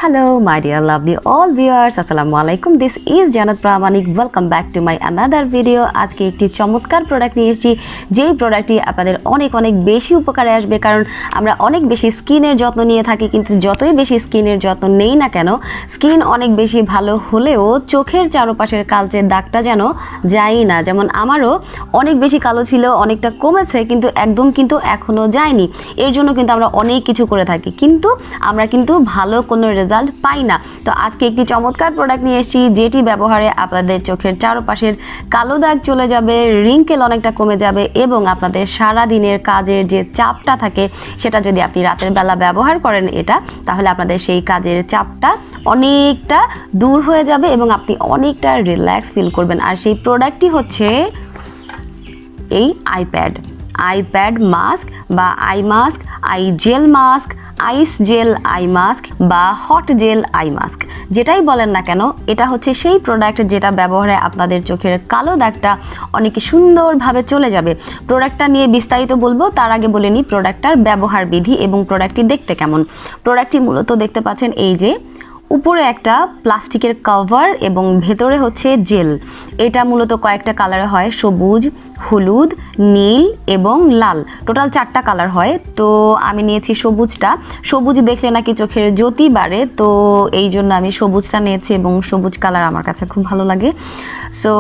Hello my dear lovely all viewers, Assalamualaikum. This is Jannat Pramanik. Welcome back to my another video. আজকে একটি চমৎকার product নিয়ে এসেছি, যেই প্রোডাক্টটি আপনাদের অনেক বেশি উপকারে আসবে। কারণ আমরা অনেক বেশি স্কিনের যত্ন নিয়ে থাকি, কিন্তু যতই বেশি স্কিনের যত্ন নেই না কেন, স্কিন অনেক বেশি ভালো হলেও চোখের চারপাশের কালচে দাগটা যেন যায়ই না। যেমন আমারও অনেক বেশি কালো ছিল, অনেকটা কমেছে, কিন্তু একদম এখনো যায়নি। এর জন্য কিন্তু আমরা অনেক কিছু করে থাকি, কিন্তু আমরা ভালো কোনো রেজাল্ট পাই না। তো আজকে একটি চমৎকার প্রোডাক্ট নিয়ে এসেছি, যেটি ব্যবহারে আপনাদের চোখের চারপাশের কালো দাগ চলে যাবে, রিঙ্কেল অনেকটা কমে যাবে, এবং আপনাদের সারা দিনের কাজের যে চাপটা থাকে সেটা যদি আপনি রাতের বেলা ব্যবহার করেন এটা, তাহলে আপনাদের সেই কাজের চাপটা অনেকটা দূর হয়ে যাবে এবং আপনি অনেকটা রিল্যাক্স ফিল করবেন। আর সেই প্রোডাক্টটি হচ্ছে এই আইপ্যাড মাস্ক বা eye mask, eye gel mask, ice gel eye mask বা হট জেল আই মাস্ক, যেটাই বলেন না কেন, এটা হচ্ছে সেই প্রোডাক্ট যেটা ব্যবহারে আপনাদের চোখের কালো দাগটা অনেক সুন্দরভাবে চলে যাবে। প্রোডাক্টটা নিয়ে বিস্তারিত বলবো, তার আগে বলে নিই প্রোডাক্টটার ব্যবহার বিধি এবং প্রোডাক্টটি দেখতে কেমন। প্রোডাক্টটি মূলত দেখতে পাচ্ছেন এই যে উপরে একটা প্লাস্টিকের কভার এবং ভেতরে হচ্ছে জেল। এটা মূলত কয়েকটা কালারে হয়, সবুজ, হলুদ, নীল এবং লাল, টোটাল 4টা কালার হয়। তো আমি নিয়েছি সবুজটা। সবুজ দেখলে নাকি চোখের জ্যোতি বাড়ে, তো এই জন্য আমি সবুজটা নিয়েছি এবং সবুজ কালার আমার কাছে খুব ভালো লাগে। সো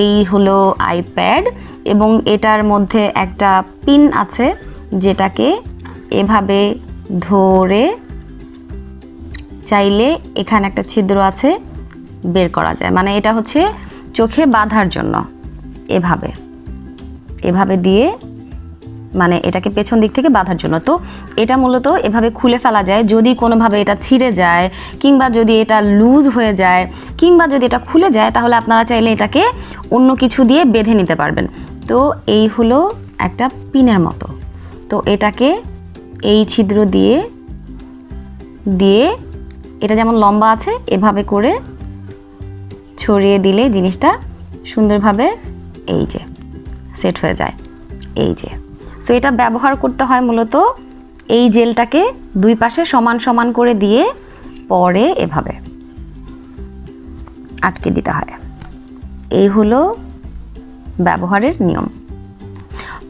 এই হলো আইপ্যাড, এবং এটার মধ্যে একটা পিন আছে যেটাকে এভাবে ধরে চাইলে এখানে একটা ছিদ্র আছে, বের করা যায়। মানে এটা হচ্ছে চোখে বাঁধার জন্য, এভাবে দিয়ে, মানে এটাকে পেছন দিক থেকে বাঁধার জন্য। তো এটা মূলত এভাবে খুলে ফেলা যায় যদি কোনোভাবে এটা ছিঁড়ে যায়, কিংবা যদি এটা লুজ হয়ে যায়, কিংবা যদি এটা খুলে যায়, তাহলে আপনারা চাইলে এটাকে অন্য কিছু দিয়ে বেঁধে নিতে পারবেন। তো এই হলো একটা পিনের মতো। তো এটাকে এই ছিদ্র দিয়ে এটা যেমন লম্বা আছে, এভাবে করে ছড়িয়ে দিলে জিনিসটা সুন্দরভাবে এই যে সেট হয়ে যায়, এই যে। সো এটা ব্যবহার করতে হয় মূলত এই জেলটাকে দুই পাশে সমান করে দিয়ে পরে এভাবে আটকে দিতে হয়। এই হলো ব্যবহারের নিয়ম।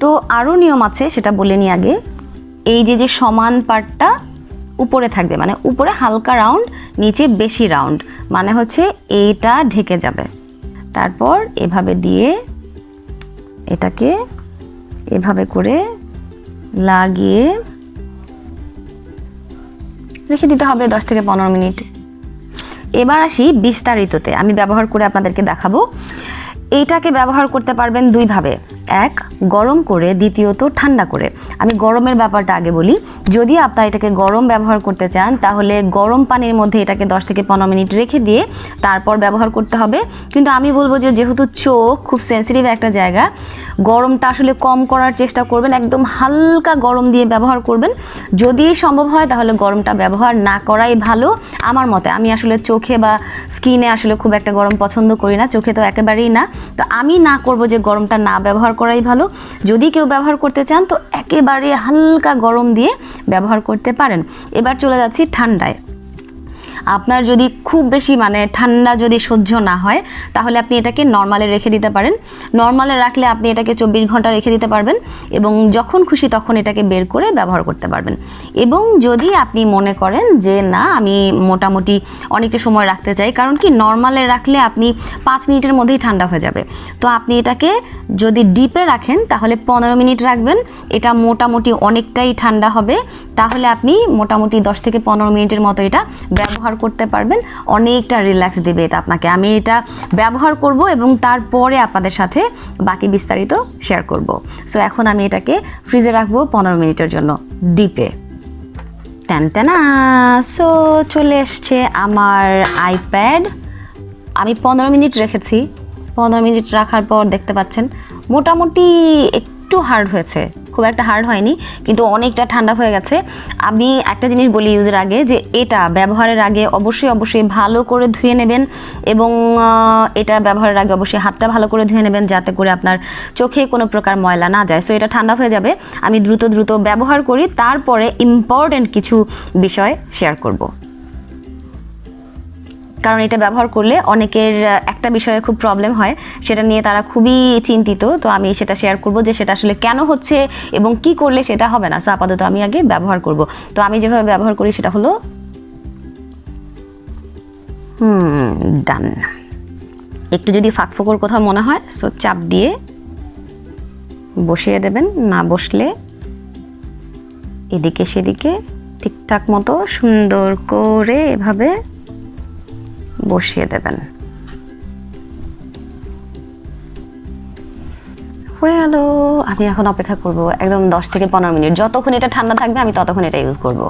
তো আরও নিয়ম আছে, সেটা বলে নিই আগে। এই যে সমান পার্টটা উপরে থাকবে, মানে উপরে হালকা রাউন্ড, নিচে বেশি রাউন্ড, মানে হচ্ছে এইটা ঢেকে যাবে। তারপর এভাবে দিয়ে এটাকে এভাবে করে লাগিয়ে রেখে দিতে হবে 10 থেকে 15 মিনিট। এবার আসি বিস্তারিততে, আমি ব্যবহার করে আপনাদেরকে দেখাবো। এইটাকে ব্যবহার করতে পারবেন দুইভাবে, এক গরম করে, দ্বিতীয়ত ঠান্ডা করে। আমি গরমের ব্যাপারটা আগে বলি। যদি আপনারা এটাকে গরম ব্যবহার করতে চান, তাহলে গরম পানির মধ্যে এটাকে 10 থেকে 15 মিনিট রেখে দিয়ে তারপর ব্যবহার করতে হবে। কিন্তু আমি বলবো যে যেহেতু চোখ খুব সেন্সিটিভ একটা জায়গা, গরমটা আসলে কম করার চেষ্টা করবেন, একদম হালকা গরম দিয়ে ব্যবহার করবেন। যদি সম্ভব হয় তাহলে গরমটা ব্যবহার না করাই ভালো আমার মতে। আমি আসলে চোখে বা স্কিনে আসলে খুব একটা গরম পছন্দ করি না, চোখে তো একেবারেই না। তো আমি না করব যে গরমটা না ব্যবহার করাই ভালো। যদি কেউ ব্যবহার করতে চান তো একেবারে হালকা গরম দিয়ে ব্যবহার করতে পারেন। এবার চলে যাচ্ছি ঠান্ডায়। আপনার যদি খুব বেশি মানে ঠান্ডা যদি সহ্য না হয়, তাহলে আপনি এটাকে নর্মালে রেখে দিতে পারেন। নর্মালে রাখলে আপনি এটাকে 24 ঘন্টা রেখে দিতে পারবেন এবং যখন খুশি তখন এটাকে বের করে ব্যবহার করতে পারবেন। এবং যদি আপনি মনে করেন যে না, আমি মোটামুটি অনেকটা সময় রাখতে চাই, কারণ কি নর্মালে রাখলে আপনি 5 মিনিটের মধ্যেই ঠান্ডা হয়ে যাবে। তো আপনি এটাকে যদি ডিপে রাখেন তাহলে 15 মিনিট রাখবেন, এটা মোটামুটি অনেকটাই ঠান্ডা হবে। তাহলে আপনি মোটামুটি 10 থেকে 15 মিনিটের মতো এটা ব্যবহার করতে পারবেন, অনেকটা রিল্যাক্স দেবে এটা আপনাকে। আমি এটা ব্যবহার করব এবং তারপরে আপনাদের সাথে বাকি বিস্তারিত শেয়ার করব। সো এখন আমি এটাকে ফ্রিজে রাখবো 15 মিনিটের জন্য ডিপে। টানটানা, সো চলে এসছে আমার আইপ্যাড। আমি 15 মিনিট রেখেছি। 15 মিনিট রাখার পর দেখতে পাচ্ছেন মোটামুটি একটু হার্ড হয়েছে, খুব একটা হার্ড হয়নি, কিন্তু অনেকটা ঠান্ডা হয়ে গেছে। আমি একটা জিনিস বলি ইউজের আগে, যে এটা ব্যবহারের আগে অবশ্যই ভালো করে ধুয়ে নেবেন, এবং এটা ব্যবহারের আগে অবশ্যই হাতটা ভালো করে ধুয়ে নেবেন, যাতে করে আপনার চোখে কোনো প্রকার ময়লা না যায়। সো এটা ঠান্ডা হয়ে যাবে, আমি দ্রুত ব্যবহার করি, তারপরে ইম্পর্টেন্ট কিছু বিষয় শেয়ার করব। কারণ এটা ব্যবহার করলে অনেকের একটা বিষয়ে খুব প্রবলেম হয়, সেটা নিয়ে তারা খুবই চিন্তিত। তো আমি সেটা শেয়ার করব যে সেটা আসলে কেন হচ্ছে এবং কি করলে সেটা হবে না। সো আপাতত আমি আগে ব্যবহার করব। তো আমি যেভাবে ব্যবহার করি সেটা হলো ডান। একটু যদি ফাঁক ফোকর কোথাও মনে হয় সো চাপ দিয়ে বসিয়ে দেবেন, না বসলে এদিকে সেদিকে ঠিকঠাক মতো সুন্দর করে এভাবে বসিয়ে দেবেন। হয়ে গেল। আমি এখন অপেক্ষা করব একদম 10 থেকে 15 মিনিট। যতক্ষণ এটা ঠান্ডা থাকবে আমি ততক্ষণ এটা ইউজ করব।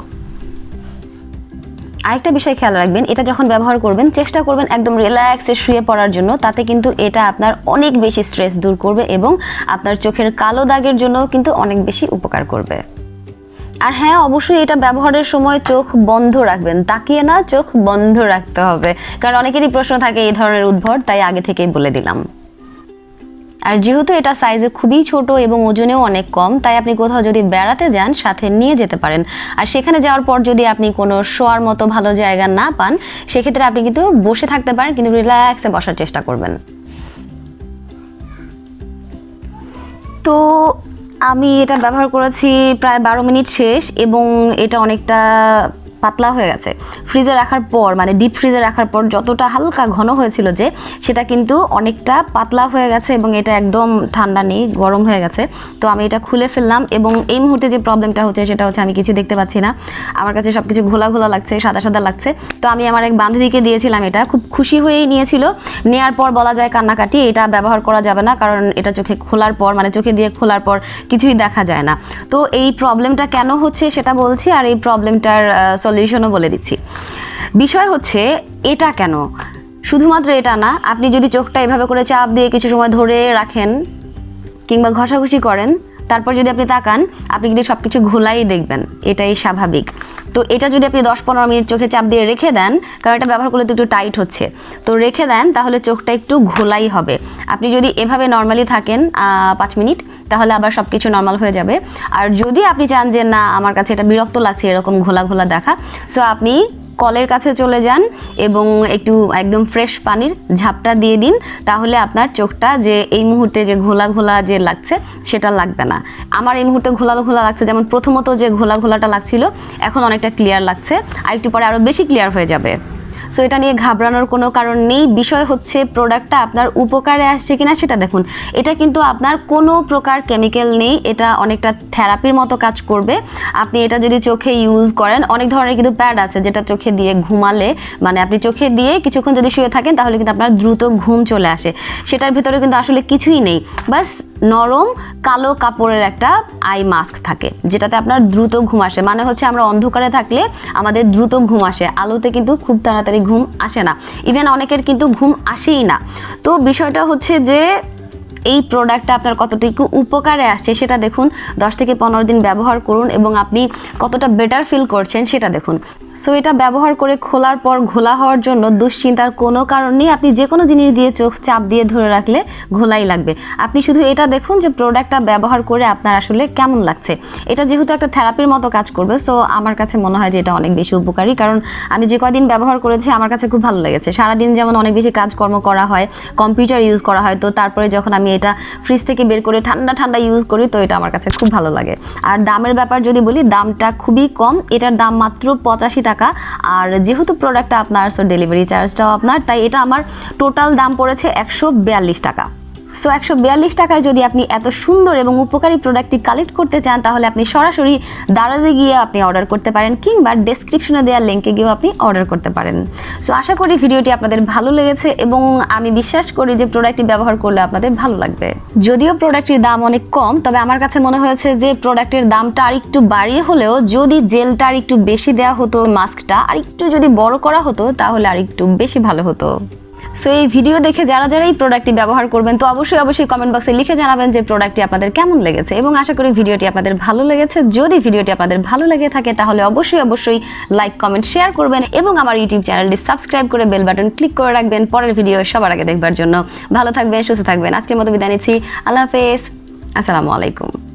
আরেকটা বিষয় খেয়াল রাখবেন, এটা যখন ব্যবহার করবেন চেষ্টা করবেন একদম রিল্যাক্সে শুয়ে পড়ার জন্য। তাতে কিন্তু এটা আপনার অনেক বেশি স্ট্রেস দূর করবে এবং আপনার চোখের কালো দাগের জন্য কিন্তু অনেক বেশি উপকার করবে। আর হ্যাঁ, অবশ্যই এটা ব্যবহারের সময় চোখ বন্ধ রাখবেন, তাকিয়ে না, চোখ বন্ধ রাখতে হবে। কারণ অনেকেরই প্রশ্ন থাকে এই ধরনের উদ্ভট, তাই আগে থেকেই বলে দিলাম। আর যেহেতু এটা সাইজে খুবই ছোট এবং ওজনেও অনেক কম, তাই আপনি কোথাও যদি বেড়াতে যান সাথে নিয়ে যেতে পারেন। আর সেখানে যাওয়ার পর যদি আপনি কোনো শোয়ার মতো ভালো জায়গা না পান, সেক্ষেত্রে আপনি কিন্তু বসে থাকতে পারেন, কিন্তু রিল্যাক্সে বসার চেষ্টা করবেন। তো আমি এটা ব্যবহার করেছি প্রায় 12 মিনিট শেষ এবং এটা অনেকটা পাতলা হয়ে গেছে। ফ্রিজে রাখার পর, মানে ডিপ ফ্রিজে রাখার পর যতটা হালকা ঘন হয়েছিল যে, সেটা কিন্তু অনেকটা পাতলা হয়ে গেছে এবং এটা একদম ঠান্ডা নেই, গরম হয়ে গেছে। তো আমি এটা খুলে ফেললাম এবং এই মুহূর্তে যে প্রবলেমটা হচ্ছে সেটা হচ্ছে আমি কিছু দেখতে পাচ্ছি না। আমার কাছে সব কিছু ঘোলা ঘোলা লাগছে, সাদা সাদা লাগছে। তো আমি আমার এক বান্ধবীকে দিয়েছিলাম, এটা খুব খুশি হয়েই নিয়েছিল। নেওয়ার পর বলা যায় কান্নাকাটি। এটা ব্যবহার করা যাবে না, কারণ এটা চোখে খোলার পর, মানে চোখে দিয়ে খোলার পর কিছুই দেখা যায় না। তো এই প্রবলেমটা কেন হচ্ছে সেটা বলছি, আর এই প্রবলেমটার সলিউশনও বলে দিচ্ছি। বিষয় হচ্ছে এটা কেন, শুধুমাত্র এটা না, আপনি যদি চোখটা এভাবে করে চাপ দিয়ে কিছু সময় ধরে রাখেন কিংবা ঘষাঘষি করেন, তারপর যদি আপনি তাকান, আপনি কিন্তু সব কিছু ঘোলাই দেখবেন, এটাই স্বাভাবিক। তো এটা যদি আপনি 10-15 মিনিট চোখে চাপ দিয়ে রেখে দেন, কারণ এটা ব্যবহার করলে তো একটু টাইট হচ্ছে, তো রেখে দেন, তাহলে চোখটা একটু ঘোলাই হবে। আপনি যদি এভাবে নর্মালি থাকেন 5 মিনিট, তাহলে আবার সব কিছু নর্মাল হয়ে যাবে। আর যদি আপনি চান যে না, আমার কাছে এটা বিরক্ত লাগছে এরকম ঘোলা ঘোলা দেখা, সো আপনি কলের কাছে চলে যান এবং একটু একদম ফ্রেশ পানির ঝাপটা দিয়ে দিন, তাহলে আপনার চোখটা যে এই মুহূর্তে যে ঘোলা ঘোলা যে লাগছে সেটা লাগবে না। আমার এই মুহূর্তে ঘোলা ঘোলা লাগছে, যেমন প্রথমত যে ঘোলা ঘোলাটা লাগছিল, এখন অনেকটা ক্লিয়ার লাগছে, আর একটু পরে আরও বেশি ক্লিয়ার হয়ে যাবে। সো এটা নিয়ে ঘাবড়ানোর কোনো কারণ নেই। বিষয় হচ্ছে প্রোডাক্টটা আপনার উপকারে আসছে কিনা সেটা দেখুন। এটা কিন্তু আপনার কোনো প্রকার কেমিক্যাল নেই, এটা অনেকটা থেরাপির মতো কাজ করবে। আপনি এটা যদি চোখে ইউজ করেন, অনেক ধরনের কিন্তু প্যাড আছে যেটা চোখে দিয়ে ঘুমালে, মানে আপনি চোখে দিয়ে কিছুক্ষণ যদি শুয়ে থাকেন তাহলে কিন্তু আপনার দ্রুত ঘুম চলে আসে। সেটার ভিতরে কিন্তু আসলে কিছুই নেই, বাস নরম কালো কাপড়ের একটা আই মাস্ক থাকে, যেটাতে আপনার দ্রুত ঘুম আসে। মানে হচ্ছে আমরা অন্ধকারে থাকলে আমাদের দ্রুত ঘুম আসে, আলোতে কিন্তু খুব তাড়াতাড়ি ঘুম আসে না, ইভেন অনেকের কিন্তু ঘুম আসেই না। তো বিষয়টা হচ্ছে যে এই প্রোডাক্টটা আপনার কতটুকু উপকারে আসছে সেটা দেখুন। 10 থেকে 15 দিন ব্যবহার করুন এবং আপনি কতটা বেটার ফিল করছেন সেটা দেখুন। সো এটা ব্যবহার করে খোলার পর ঘোলা হওয়ার জন্য দুশ্চিন্তার কোনো কারণ নেই। আপনি যে কোনো জিনিস দিয়ে চোখ চাপ দিয়ে ধরে রাখলে ঘোলাই লাগবে। আপনি শুধু এটা দেখুন যে প্রোডাক্টটা ব্যবহার করে আপনার আসলে কেমন লাগছে। এটা যেহেতু একটা থেরাপির মতো কাজ করবে, সো আমার কাছে মনে হয় যে এটা অনেক বেশি উপকারী, কারণ আমি যে কদিন ব্যবহার করেছি আমার কাছে খুব ভালো লেগেছে। সারাদিন যেমন অনেক বেশি কাজকর্ম করা হয়, কম্পিউটার ইউজ করা হয়, তো তারপরে যখন আমি এটা ফ্রিজ থেকে বের করে ঠান্ডা ঠান্ডা ইউজ করি, তো এটা আমার কাছে খুব ভালো লাগে। আর দামের ব্যাপার যদি বলি, দামটা খুবই কম, এটার দাম মাত্র 85 টাকা। আর যেহেতু প্রোডাক্টটা আপনার, সো ডেলিভারি চার্জটাও আপনার, তাই এটা আমার টোটাল দাম পড়েছে 142 টাকা। সো 142 টাকায় যদি আপনি এত সুন্দর এবং উপকারী প্রোডাক্টটি কালেক্ট করতে চান, তাহলে আপনি সরাসরি দারাজে গিয়ে আপনি অর্ডার করতে পারেন, কিংবা ডেসক্রিপশনে দেওয়া লিঙ্কে গিয়েও আপনি অর্ডার করতে পারেন। সো আশা করি ভিডিওটি আপনাদের ভালো লেগেছে এবং আমি বিশ্বাস করি যে প্রোডাক্টটি ব্যবহার করলে আপনাদের ভালো লাগবে। যদিও প্রোডাক্টটির দাম অনেক কম, তবে আমার কাছে মনে হয়েছে যে প্রোডাক্টের দামটা আর একটু বাড়িয়ে হলেও যদি জেলটা আর একটু বেশি দেওয়া হতো, মাস্কটা আর একটু যদি বড় করা হতো, তাহলে আর একটু বেশি ভালো হতো। সো এই ভিডিও দেখে যারা যারা এই প্রোডাক্টটি ব্যবহার করবেন, তো অবশ্যই কমেন্ট বক্সে লিখে জানাবেন যে প্রোডাক্টটি আপনাদের কেমন লেগেছে, এবং আশা করি ভিডিওটি আপনাদের ভালো লেগেছে। যদি ভিডিওটি আপনাদের ভালো লেগে থাকে তাহলে অবশ্যই লাইক, কমেন্ট, শেয়ার করবেন এবং আমার ইউটিউব চ্যানেলটি সাবস্ক্রাইব করে বেল বাটন ক্লিক করে রাখবেন পরের ভিডিও সবার আগে দেখবার জন্য। ভালো থাকবেন, সুস্থ থাকবেন। আজকের মতো বিদায় নিচ্ছি। আল্লাহ হাফেজ, আসসালামু আলাইকুম।